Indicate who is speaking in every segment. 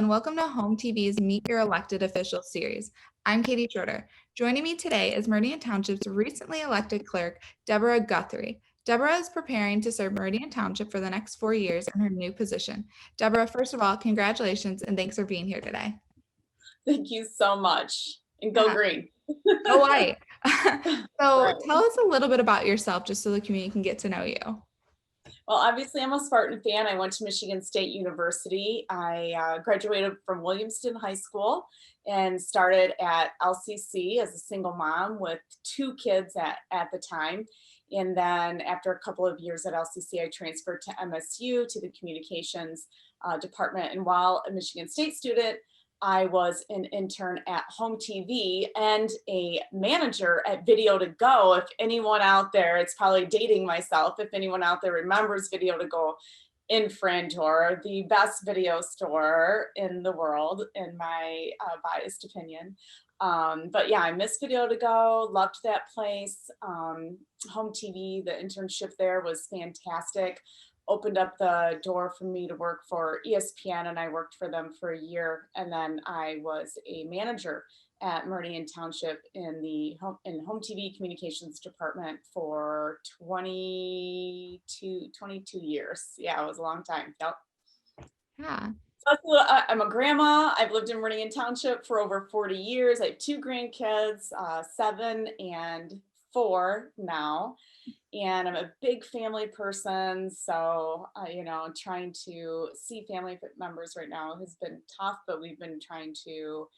Speaker 1: and welcome to HOMTV's Meet Your Elected Officials series. I'm Katie Schroeder. Joining me today is Meridian Township's recently elected clerk, Deborah Guthrie. Deborah is preparing to serve Meridian Township for the next 4 years in her new position. Deborah, first of all, congratulations and thanks for being here today.
Speaker 2: Thank you so much. And go green.
Speaker 1: Go white. So
Speaker 2: Right.
Speaker 1: tell us a little bit about yourself just so the community can get to know you.
Speaker 2: Well, obviously, I'm a Spartan fan. I went to Michigan State University. I graduated from Williamston High School and started at LCC as a single mom with 2 kids at the time. And then after a couple of years at LCC, I transferred to MSU to the communications department. And while a Michigan State student, I was an intern at HOMTV and a manager at Video to Go. If anyone out there, it's probably dating myself, if anyone out there remembers Video to Go in Frantor, the best video store in the world, in my biased opinion. But yeah, I miss Video to Go, loved that place. HOMTV, the internship there was fantastic. Opened up the door for me to work for ESPN, and I worked for them for a year. And then I was a manager at Meridian Township in the HOMTV communications department for 22 years. Yeah, it was a long time. Yep.
Speaker 1: Yeah.
Speaker 2: So I'm a grandma. I've lived in Meridian Township for over 40 years. I have 2 grandkids, 7 and 4 now. And I'm a big family person. So, trying to see family members right now has been tough, but we've been trying to,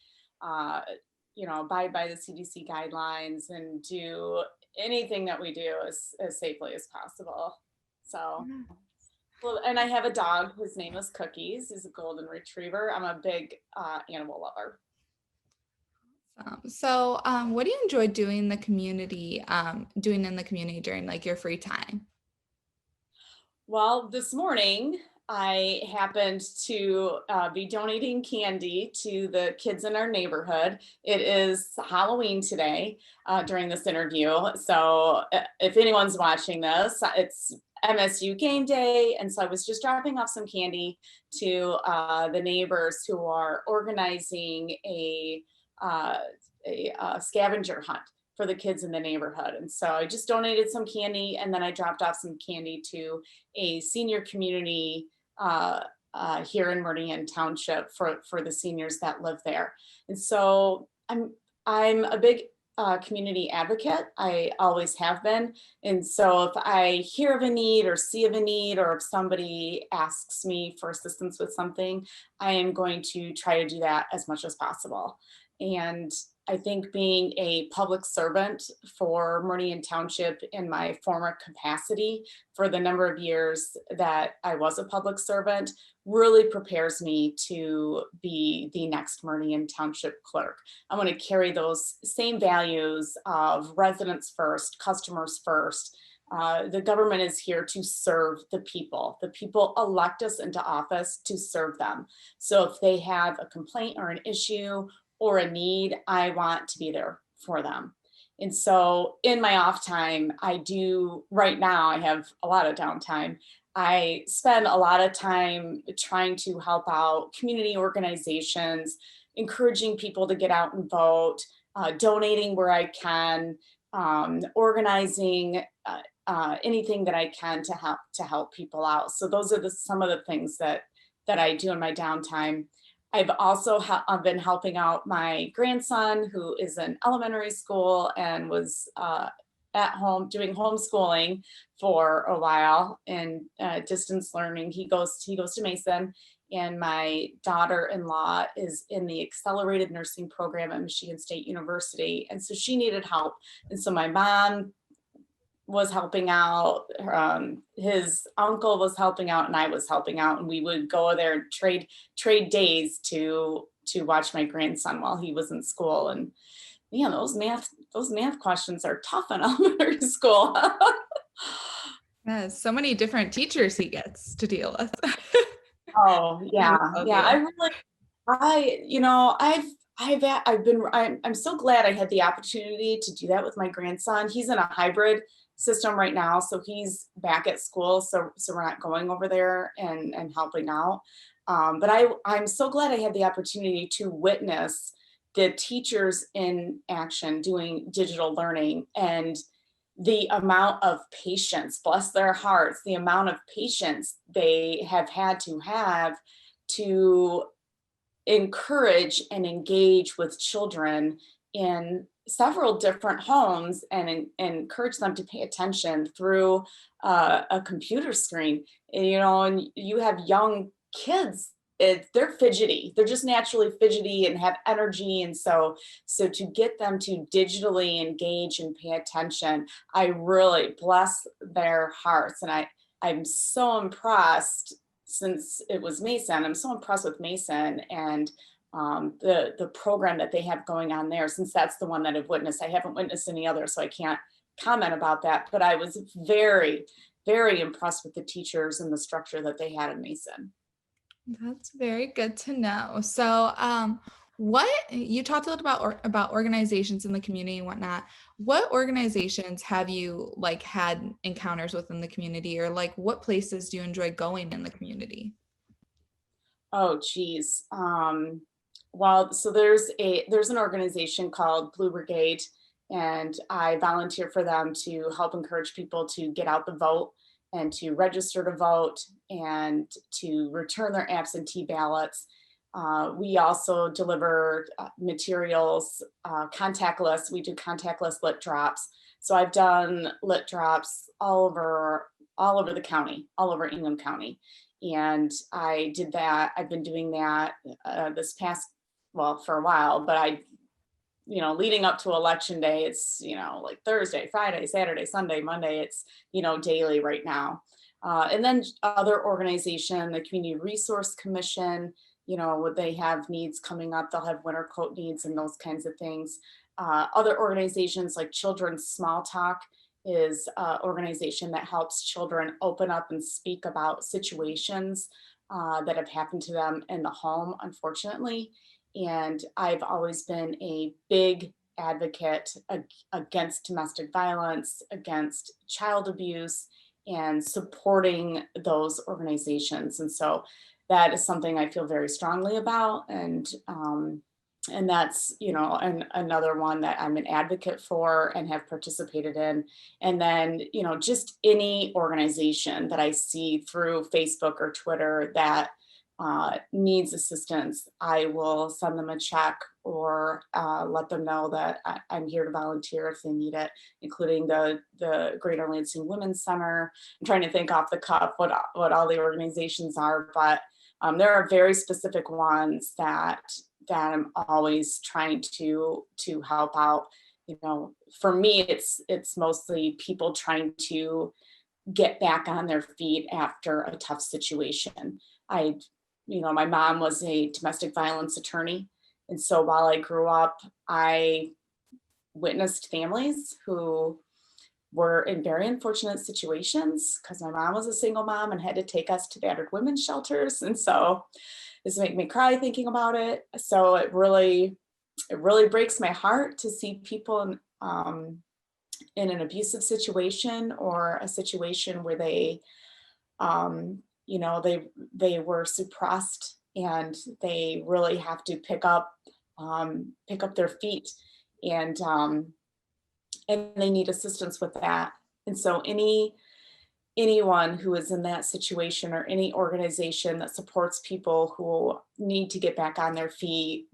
Speaker 2: abide by the CDC guidelines and do anything that we do as safely as possible. So, well, and I have a dog whose name is Cookies. He's a golden retriever. I'm a big animal lover.
Speaker 1: So what do you enjoy doing in the community, during like your free time?
Speaker 2: Well, this morning I happened to be donating candy to the kids in our neighborhood. It is Halloween today during this interview. So if anyone's watching this, it's MSU game day. And so I was just dropping off some candy to the neighbors who are organizing a scavenger hunt for the kids in the neighborhood. And so I just donated some candy, and then I dropped off some candy to a senior community here in Meridian Township for the seniors that live there. And so I'm a big community advocate. I always have been. And so if I hear of a need or see of a need, or if somebody asks me for assistance with something, I am going to try to do that as much as possible. And I think being a public servant for Meridian Township in my former capacity for the number of years that I was a public servant really prepares me to be the next Meridian Township clerk. I want to carry those same values of residents first, customers first. The government is here to serve the people. The people elect us into office to serve them. So if they have a complaint or an issue or a need, I want to be there for them. And so in my off time, right now I have a lot of downtime. I spend a lot of time trying to help out community organizations, encouraging people to get out and vote, donating where I can, organizing anything that I can to help people out. So those are some of the things that I do in my downtime. I've also been helping out my grandson, who is in elementary school and was at home doing homeschooling for a while and distance learning. He goes to Mason, and my daughter-in-law is in the accelerated nursing program at Michigan State University, and so she needed help. And so my mom was helping out, his uncle was helping out, and I was helping out, and we would go there and trade days to watch my grandson while he was in school. And man, those math questions are tough in elementary school.
Speaker 1: Yes, so many different teachers he gets to deal with.
Speaker 2: Oh yeah, yeah. I'm so glad I had the opportunity to do that with my grandson. He's in a hybrid system right now, so he's back at school, so we're not going over there and helping out. But I'm so glad I had the opportunity to witness the teachers in action doing digital learning, and the amount of patience, bless their hearts, the amount of patience they have had to encourage and engage with children in several different homes, and encourage them to pay attention through a computer screen. And you have young kids. They're fidgety. They're just naturally fidgety and have energy, and so to get them to digitally engage and pay attention, I really bless their hearts, and I'm so impressed. Since it was Mason, I'm so impressed with Mason and the program that they have going on there. Since that's the one that I've witnessed, I haven't witnessed any other, so I can't comment about that. But I was very, very impressed with the teachers and the structure that they had in Mason.
Speaker 1: That's very good to know. So, what you talked a little about organizations in the community and whatnot. What organizations have you like had encounters with in the community, or like what places do you enjoy going in the community?
Speaker 2: Oh, geez. Well, so there's an organization called Blue Brigade, and I volunteer for them to help encourage people to get out the vote and to register to vote and to return their absentee ballots. We also deliver materials, contactless. We do contactless lit drops. So I've done lit drops all over the county, all over Ingham County. And I did that. I've been doing that this past, well, for a while, but leading up to election day, it's, like Thursday, Friday, Saturday, Sunday, Monday, it's, daily right now. And then other organization, the Community Resource Commission, would they have needs coming up, they'll have winter coat needs and those kinds of things. Other organizations like Children's Small Talk is an organization that helps children open up and speak about situations that have happened to them in the home, unfortunately. And I've always been a big advocate against domestic violence, against child abuse, and supporting those organizations. And so that is something I feel very strongly about. And that's, another one that I'm an advocate for and have participated in. And then, just any organization that I see through Facebook or Twitter that needs assistance, I will send them a check or let them know that I'm here to volunteer if they need it, including the Greater Lansing Women's Center. I'm trying to think off the cuff what all the organizations are, but there are very specific ones that I'm always trying to help out. For me, it's mostly people trying to get back on their feet after a tough situation. My mom was a domestic violence attorney. And so while I grew up, I witnessed families who were in very unfortunate situations because my mom was a single mom and had to take us to battered women's shelters. And so this makes me cry thinking about it. So it really breaks my heart to see people in an abusive situation or a situation where they were suppressed and they really have to pick up their feet, and they need assistance with that. And so anyone who is in that situation, or any organization that supports people who need to get back on their feet,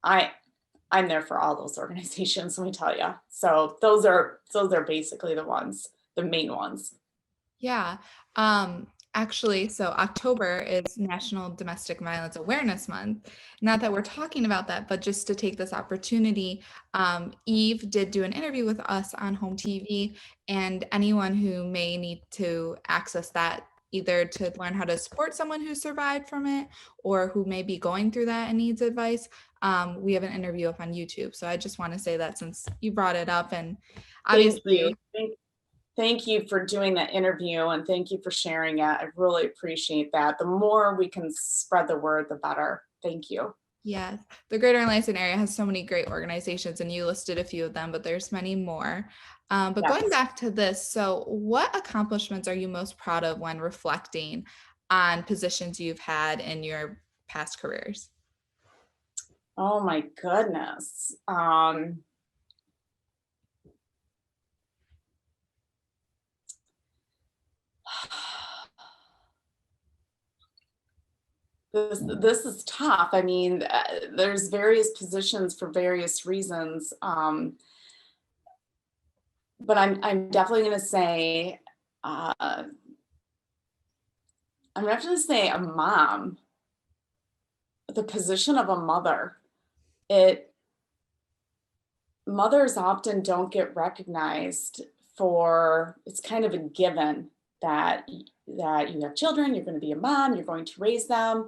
Speaker 2: I'm there for all those organizations, let me tell you. So those are basically the main ones.
Speaker 1: Yeah. Actually, so October is National Domestic Violence Awareness Month. Not that we're talking about that, but just to take this opportunity, Eve did do an interview with us on HOMTV, and anyone who may need to access that, either to learn how to support someone who survived from it or who may be going through that and needs advice, we have an interview up on YouTube. So I just want to say that since you brought it up, and obviously.
Speaker 2: Thank you for doing that interview, and thank you for sharing it. I really appreciate that. The more we can spread the word, the better. Thank you.
Speaker 1: Yeah, the Greater Lansing area has so many great organizations, and you listed a few of them, but there's many more. But
Speaker 2: Yes.
Speaker 1: going back to this, so what accomplishments are you most proud of when reflecting on positions you've had in your past careers?
Speaker 2: Oh my goodness. This is tough. I mean, there's various positions for various reasons. But I'm definitely going to say, I'm going to say a mom, the position of a mother. Mothers often don't get recognized for, it's kind of a given that you have children, you're going to be a mom, you're going to raise them,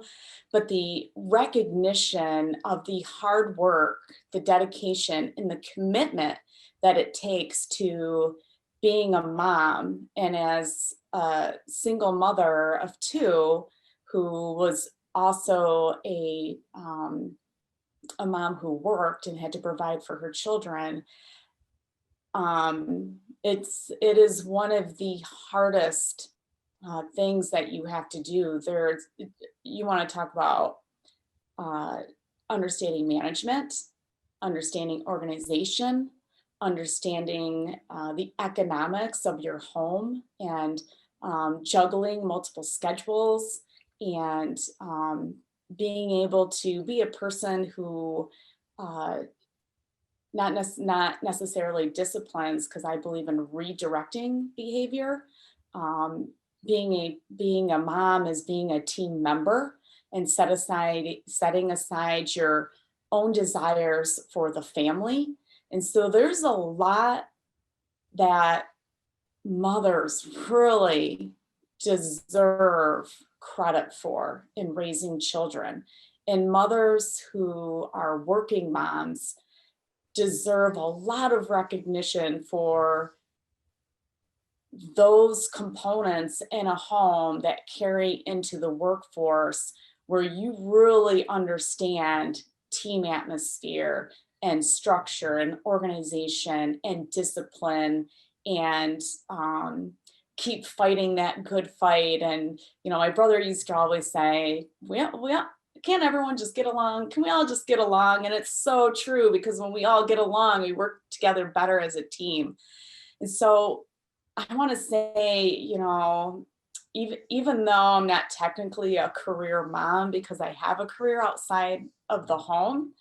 Speaker 2: but the recognition of the hard work, the dedication, and the commitment that it takes to being a mom, and as a single mother of two who was also a mom who worked and had to provide for her children, it is one of the hardest things that you have to do. You want to talk about uh, understanding management, understanding organization, understanding the economics of your home, and juggling multiple schedules, and being able to be a person who not necessarily disciplines, because I believe in redirecting behavior. Being a mom is being a team member and setting aside your own desires for the family. And so there's a lot that mothers really deserve credit for in raising children. And mothers who are working moms deserve a lot of recognition for those components in a home that carry into the workforce, where you really understand team atmosphere and structure and organization and discipline, and keep fighting that good fight. And my brother used to always say, can't everyone just get along? Can we all just get along? And it's so true, because when we all get along, we work together better as a team. And so I want to say, even though I'm not technically a career mom, because I have a career outside of the home,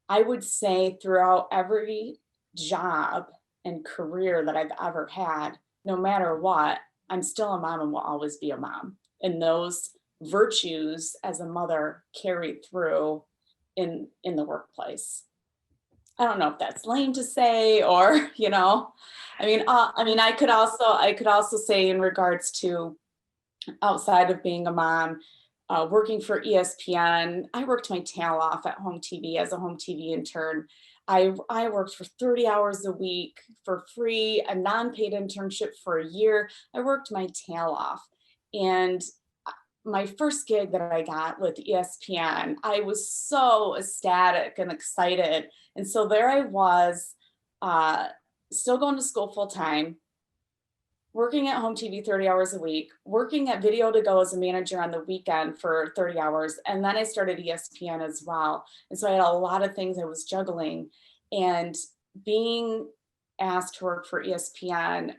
Speaker 2: I would say throughout every job and career that I've ever had, no matter what, I'm still a mom and will always be a mom. And those virtues as a mother carried through in the workplace. I don't know if that's lame to say, or I could also say, in regards to outside of being a mom, working for ESPN, I worked my tail off at HOMTV as a home TV intern. I worked for 30 hours a week for free, a non-paid internship for a year. I worked my tail off. And my first gig that I got with ESPN, I was so ecstatic and excited. And so there I was, still going to school full time, working at home TV 30 hours a week, working at Video to Go as a manager on the weekend for 30 hours. And then I started ESPN as well. And so I had a lot of things I was juggling. And being asked to work for ESPN,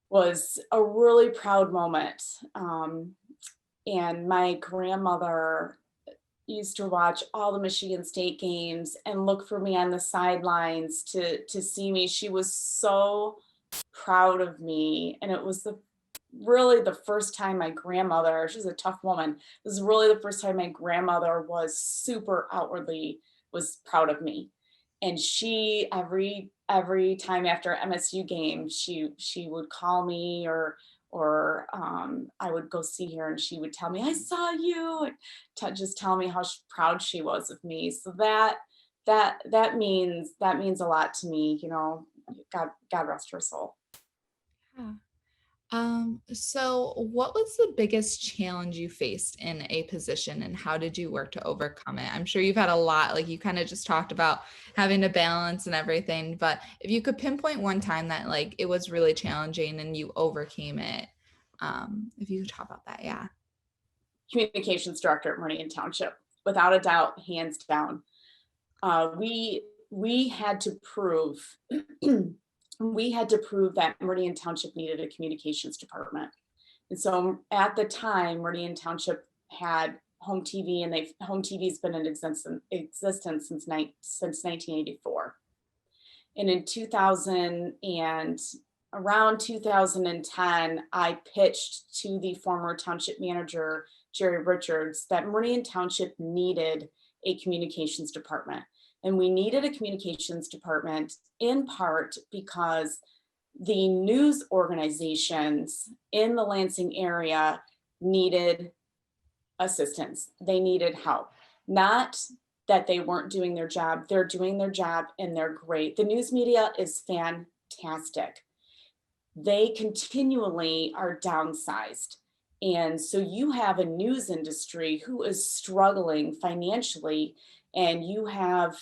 Speaker 2: was a really proud moment. And my grandmother used to watch all the Michigan State games and look for me on the sidelines to see me. She was so proud of me. And it was really the first time my grandmother, she's a tough woman, it was really the first time my grandmother was super outwardly was proud of me. And she, every time after MSU game, she would call me, or I would go see her, and she would tell me, I saw you, and just tell me how proud she was of me. So that means a lot to me. God rest her soul.
Speaker 1: Yeah. So what was the biggest challenge you faced in a position, and how did you work to overcome it? I'm sure you've had a lot, like you kind of just talked about having to balance and everything, but if you could pinpoint one time that like it was really challenging and you overcame it, If you could talk about that, yeah.
Speaker 2: Communications director at Meridian Township, without a doubt, hands down. We had to prove we had to prove that Meridian Township needed a communications department. And so at the time, Meridian Township had home TV, and home TV's been in existence since 1984. And in 2000 and around 2010, I pitched to the former township manager, Jerry Richards, that Meridian Township needed a communications department. And we needed a communications department in part because the news organizations in the Lansing area needed assistance. They needed help. Not that they weren't doing their job. They're doing their job and they're great. The news media is fantastic. They continually are downsized. And so you have a news industry who is struggling financially, and you have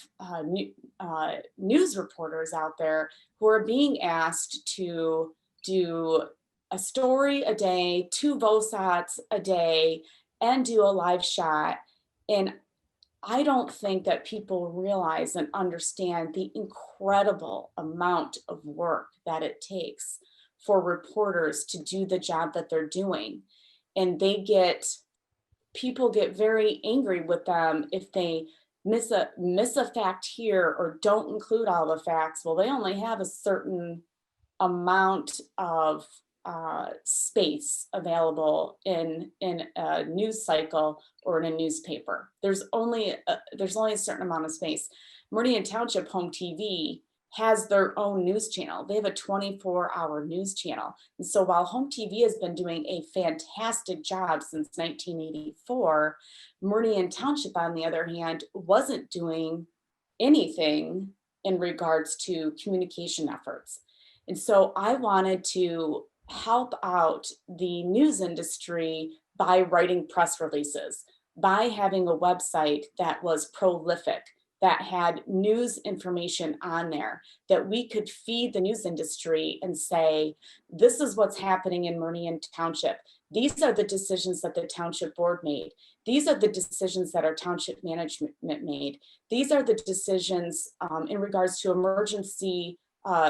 Speaker 2: news reporters out there who are being asked to do a story a day, 2 VOSATs a day, and do a live shot. And I don't think that people realize and understand the incredible amount of work that it takes for reporters to do the job that they're doing. And people get very angry with them if they miss a fact here or don't include all the facts. Well, they only have a certain amount of space available in a news cycle or in a newspaper. There's only a certain amount of space. Meridian Township Home TV has their own news channel. They have a 24-hour news channel. And so while Home TV has been doing a fantastic job since 1984, Meridian Township, on the other hand, wasn't doing anything in regards to communication efforts. And so I wanted to help out the news industry by writing press releases, by having a website that was prolific, that had news information on there, that we could feed the news industry and say, this is what's happening in Meridian Township. These are the decisions that the township board made. These are the decisions that our township management made. These are the decisions in regards to emergency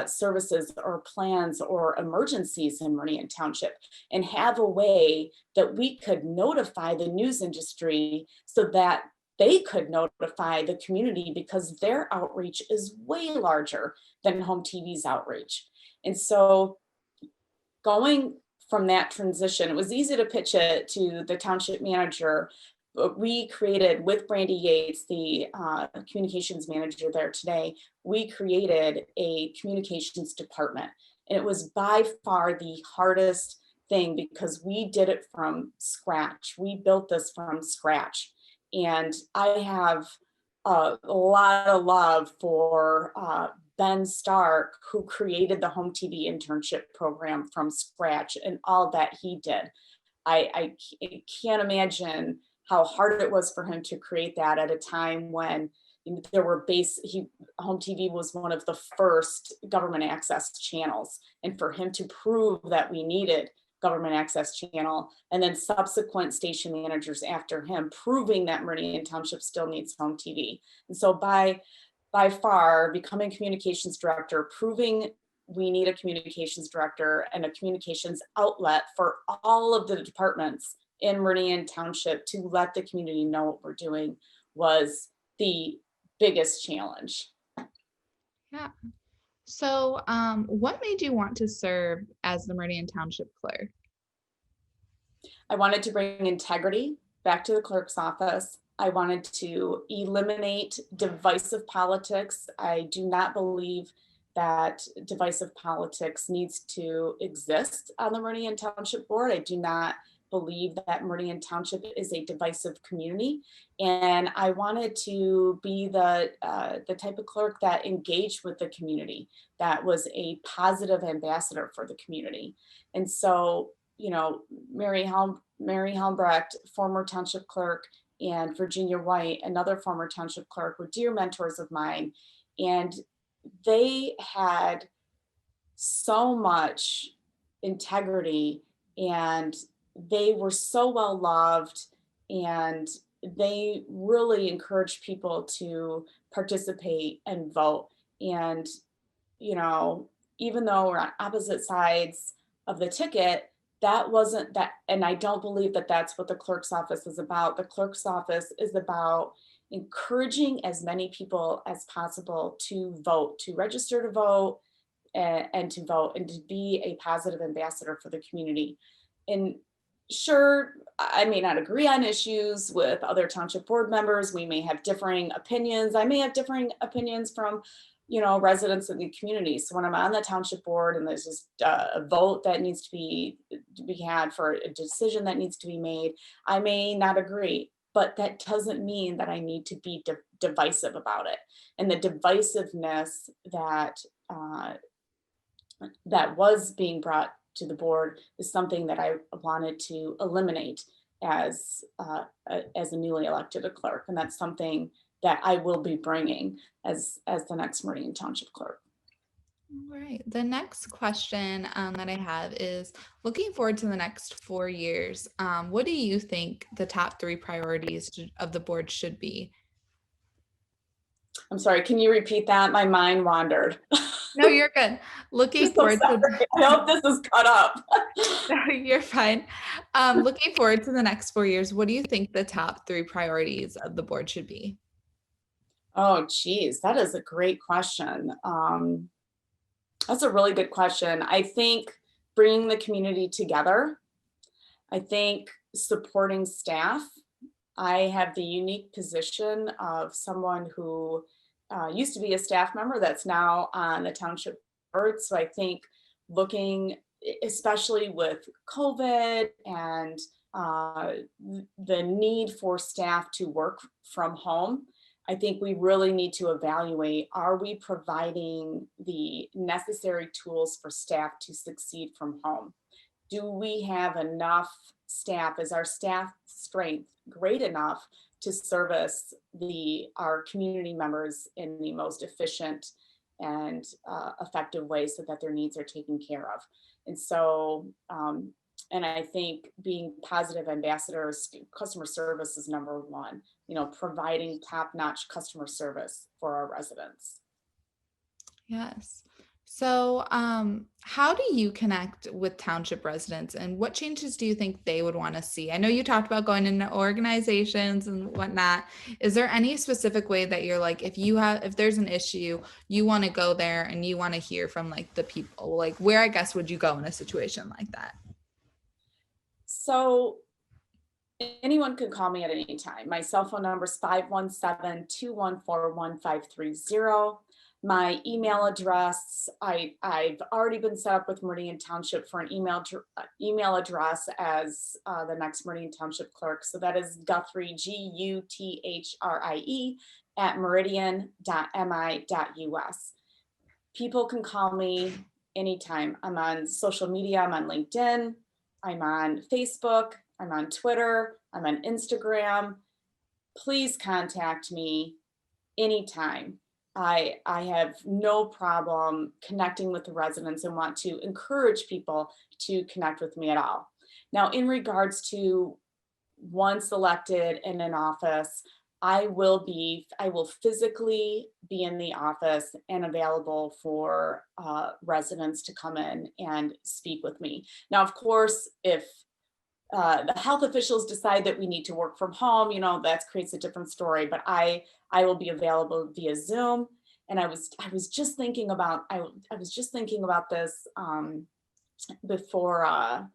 Speaker 2: services or plans or emergencies in Meridian Township, and have a way that we could notify the news industry so that they could notify the community, because their outreach is way larger than Home TV's outreach. And so going from that transition, it was easy to pitch it to the township manager, but we created, with Brandy Yates, the communications manager there today, we created a communications department. And it was by far the hardest thing because we did it from scratch. We built this from scratch. And I have a lot of love for Ben Stark, who created the Home TV internship program from scratch and all that he did. I can't imagine how hard it was for him to create that at a time when there were Home TV was one of the first government access channels. And for him to prove that we needed government access channel, and then subsequent station managers after him proving that Meridian Township still needs Home TV. And so by far, becoming communications director, proving we need a communications director and a communications outlet for all of the departments in Meridian Township to let the community know what we're doing, was the biggest challenge.
Speaker 1: Yeah. So what made you want to serve as the Meridian Township Clerk?
Speaker 2: I wanted to bring integrity back to the clerk's office. I wanted to eliminate divisive politics. I do not believe that divisive politics needs to exist on the Meridian Township Board. I do not believe that Meridian Township is a divisive community. And I wanted to be the type of clerk that engaged with the community, that was a positive ambassador for the community. And so, Mary Helmbrecht, former township clerk, and Virginia White, another former township clerk, were dear mentors of mine. And they had so much integrity and they were so well loved, and they really encouraged people to participate and vote. And, you know, even though we're on opposite sides of the ticket, that wasn't that, and I don't believe that that's what the clerk's office is about. The clerk's office is about encouraging as many people as possible to vote, to register to vote, and to vote and to be a positive ambassador for the community. And sure, I may not agree on issues with other township board members. We may have differing opinions. I may have differing opinions from, residents of the community. So when I'm on the township board and there's just a vote that needs to be had for a decision that needs to be made, I may not agree, but that doesn't mean that I need to be divisive about it. And the divisiveness that was being brought to the board is something that I wanted to eliminate as a newly elected clerk, and that's something that I will be bringing as the next Meridian Township Clerk.
Speaker 1: All right. The next question that I have is looking forward to the next 4 years. What do you think the top 3 priorities of the board should be?
Speaker 2: I'm sorry, can you repeat that? My mind wandered.
Speaker 1: No, you're good. Looking
Speaker 2: So
Speaker 1: forward to.
Speaker 2: sorry. I hope this is cut up.
Speaker 1: No, you're fine. Looking forward to the next 4 years. What do you think the top 3 priorities of the board should be?
Speaker 2: Oh, geez, that is a great question. That's a really good question. I think bringing the community together. I think supporting staff. I have the unique position of someone who used to be a staff member that's now on the township board. So I think looking, especially with COVID and the need for staff to work from home, I think we really need to evaluate, are we providing the necessary tools for staff to succeed from home? Do we have enough staff? Is our staff strength great enough to service our community members in the most efficient and effective way so that their needs are taken care of? And so, and I think being positive ambassadors, customer service is number one, providing top-notch customer service for our residents.
Speaker 1: Yes. So, how do you connect with township residents, and what changes do you think they would want to see? I know you talked about going into organizations and whatnot. Is there any specific way that you're like, if there's an issue, you want to go there and you want to hear from like the people, like where I guess would you go in a situation like that?
Speaker 2: So anyone can call me at any time. My cell phone number is 517-214-1530. My email address, I've already been set up with Meridian Township for an email address as the next Meridian Township Clerk. So that is Guthrie, Guthrie at meridian.mi.us. People can call me anytime. I'm on social media. I'm on LinkedIn. I'm on Facebook. I'm on Twitter. I'm on Instagram. Please contact me anytime. I have no problem connecting with the residents and want to encourage people to connect with me at all. Now, in regards to once elected and in office, I will physically be in the office and available for residents to come in and speak with me. Now, of course, if the health officials decide that we need to work from home, that creates a different story, but I will be available via Zoom. And I was just thinking about this before our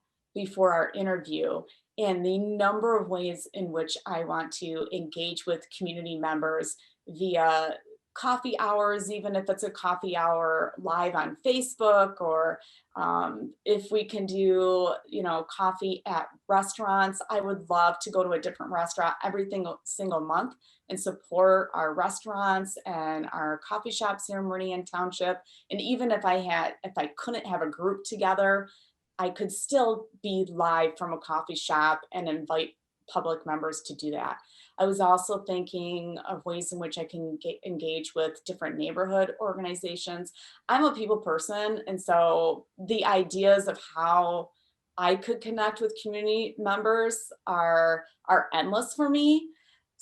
Speaker 2: interview, and the number of ways in which I want to engage with community members via coffee hours, even if it's a coffee hour live on Facebook, or if we can do, coffee at restaurants. I would love to go to a different restaurant every single month and support our restaurants and our coffee shops here in Meridian Township. And even if I couldn't have a group together, I could still be live from a coffee shop and invite public members to do that. I was also thinking of ways in which I can engage with different neighborhood organizations. I'm a people person, and so the ideas of how I could connect with community members are endless for me.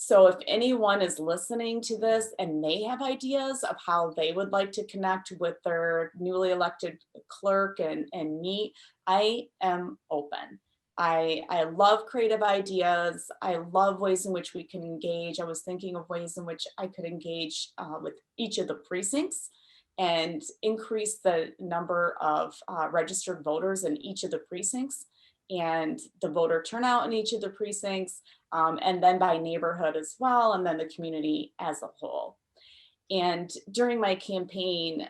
Speaker 2: So if anyone is listening to this and they have ideas of how they would like to connect with their newly elected clerk and meet, I am open. I love creative ideas. I love ways in which we can engage. I was thinking of ways in which I could engage with each of the precincts and increase the number of registered voters in each of the precincts and the voter turnout in each of the precincts, and then by neighborhood as well, and then the community as a whole. And during my campaign,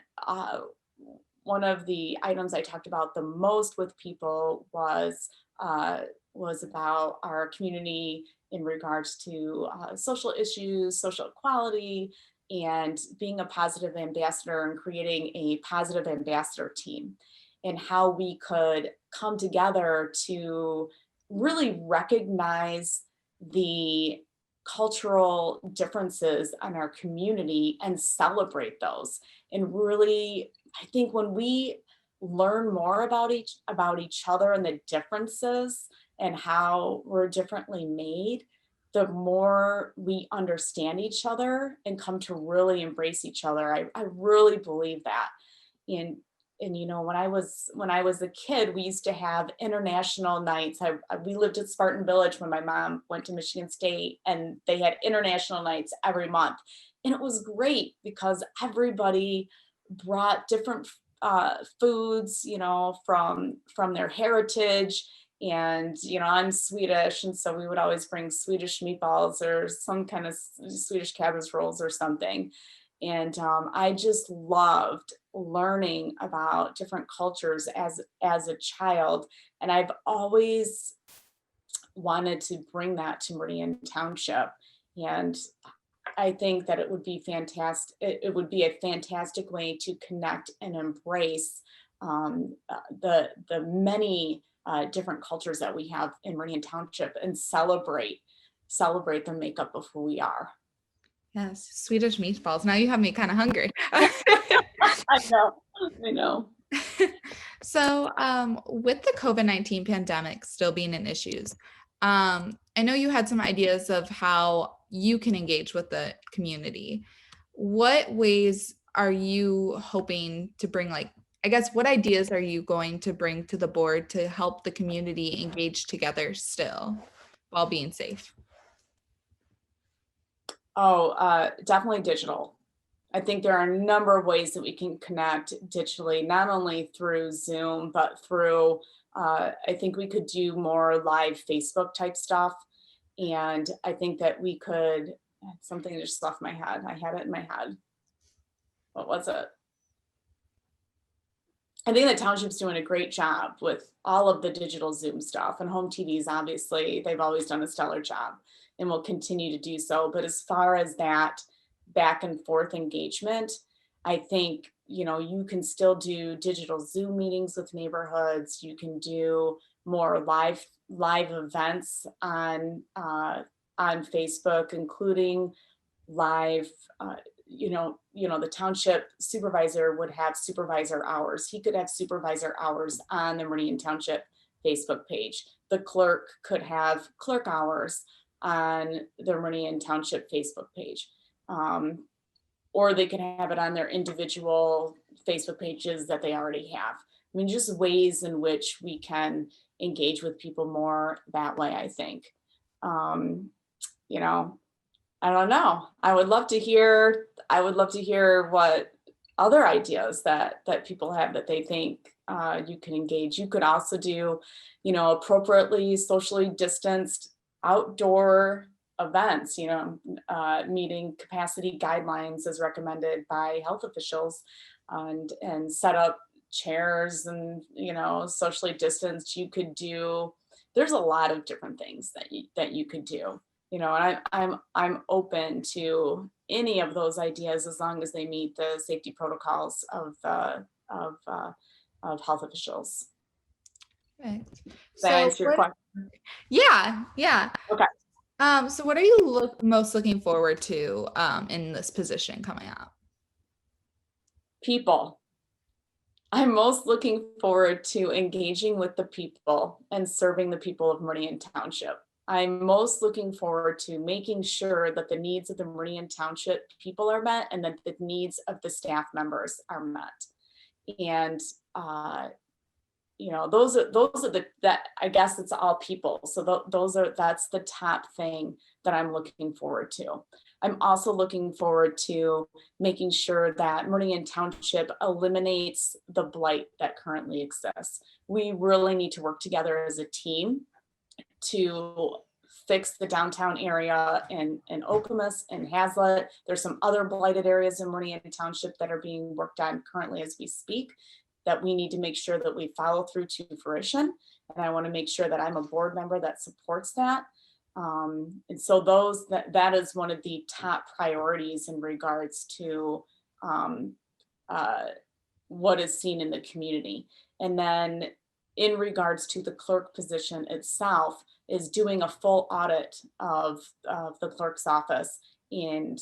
Speaker 2: one of the items I talked about the most with people was about our community in regards to social issues, social equality, and being a positive ambassador and creating a positive ambassador team, and how we could come together to really recognize the cultural differences in our community and celebrate those. And really, I think when we learn more about each other and the differences and how we're differently made, the more we understand each other and come to really embrace each other. I really believe that. And you know, when I was a kid, we used to have international nights. We lived at Spartan Village when my mom went to Michigan State, and they had international nights every month. And it was great because everybody brought different foods, you know, from their heritage. And you know, I'm Swedish, and so we would always bring Swedish meatballs or some kind of Swedish cabbage rolls or something. And I just loved learning about different cultures as a child, and I've always wanted to bring that to Meridian Township. And I think that it would be fantastic. It would be a fantastic way to connect and embrace the many different cultures that we have in Meridian Township and celebrate the makeup of who we are.
Speaker 1: Yes, Swedish meatballs. Now you have me kind of hungry.
Speaker 2: I know.
Speaker 1: So, with the COVID-19 pandemic still being an issue, I know you had some ideas of how you can engage with the community. What ways are you hoping to bring, like, I guess, what ideas are you going to bring to the board to help the community engage together still while being safe?
Speaker 2: Oh, definitely digital. I think there are a number of ways that we can connect digitally, not only through Zoom, but through, I think we could do more live Facebook type stuff. And I think that we could, something just left my head. I had it in my head. What was it? I think the township's doing a great job with all of the digital Zoom stuff, and HOMTVs, obviously, they've always done a stellar job and will continue to do so. But as far as that back and forth engagement, I think, you know, you can still do digital Zoom meetings with neighborhoods. You can do more live events on Facebook, including live, the township supervisor would have supervisor hours. He could have supervisor hours on the Meridian Township Facebook page. The clerk could have clerk hours on the Meridian Township Facebook page. Or they could have it on their individual Facebook pages that they already have. I mean, just ways in which we can engage with people more that way, I think. I don't know. I would love to hear what other ideas that people have that they think you can engage. You could also do, appropriately socially distanced outdoor events, meeting capacity guidelines as recommended by health officials, and set up chairs and, socially distanced. You could do, there's a lot of different things that you could do. And I'm open to any of those ideas as long as they meet the safety protocols of health officials.
Speaker 1: Perfect.
Speaker 2: Does that answer your question?
Speaker 1: Yeah.
Speaker 2: Okay.
Speaker 1: So what are you most looking forward to in this position coming up?
Speaker 2: People. I'm most looking forward to engaging with the people and serving the people of Meridian Township. I'm most looking forward to making sure that the needs of the Meridian Township people are met and that the needs of the staff members are met. And those are that I guess it's all people. So that's the top thing that I'm looking forward to. I'm also looking forward to making sure that Meridian Township eliminates the blight that currently exists. We really need to work together as a team to fix the downtown area in Okemos and Hazlet. There's some other blighted areas in Meridian Township that are being worked on currently as we speak, that we need to make sure that we follow through to fruition. And I want to make sure that I'm a board member that supports that. And so that is one of the top priorities in regards to what is seen in the community. And then in regards to the clerk position itself, is doing a full audit of the clerk's office and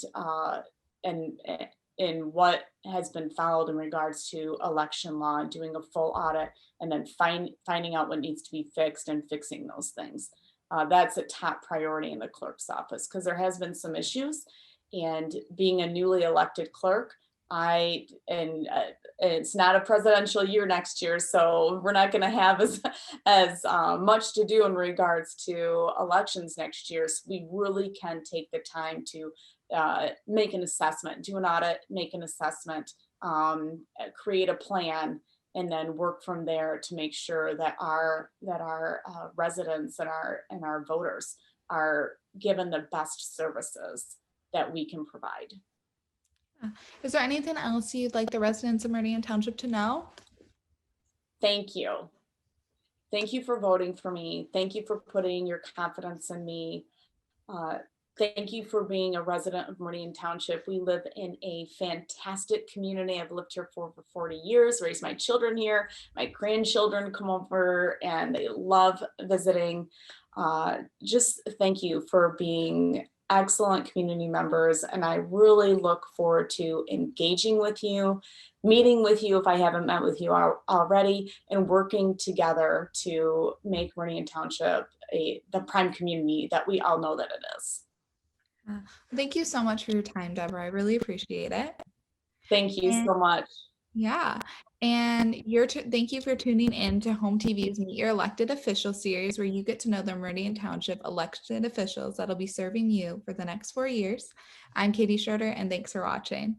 Speaker 2: in what has been followed in regards to election law, and doing a full audit, and then finding out what needs to be fixed and fixing those things. That's a top priority in the clerk's office because there has been some issues. And being a newly elected clerk, it's not a presidential year next year, so we're not going to have as much to do in regards to elections next year. So we really can take the time to make an assessment, do an audit, make an assessment, create a plan, and then work from there to make sure that our residents and our voters are given the best services that we can provide.
Speaker 1: Is there anything else you'd like the residents of Meridian Township to know?
Speaker 2: Thank you. Thank you for voting for me. Thank you for putting your confidence in me. Thank you for being a resident of Meridian Township. We live in a fantastic community. I've lived here for over 40 years, raised my children here. My grandchildren come over and they love visiting. Just thank you for being excellent community members. And I really look forward to engaging with you, meeting with you if I haven't met with you already, and working together to make Meridian Township the prime community that we all know that it is.
Speaker 1: Thank you so much for your time, Deborah. I really appreciate it.
Speaker 2: Thank you so much.
Speaker 1: Yeah. And thank you for tuning in to HOMTV's Meet Your Elected Officials series, where you get to know the Meridian Township elected officials that'll be serving you for the next 4 years. I'm Katie Schroeder, and thanks for watching.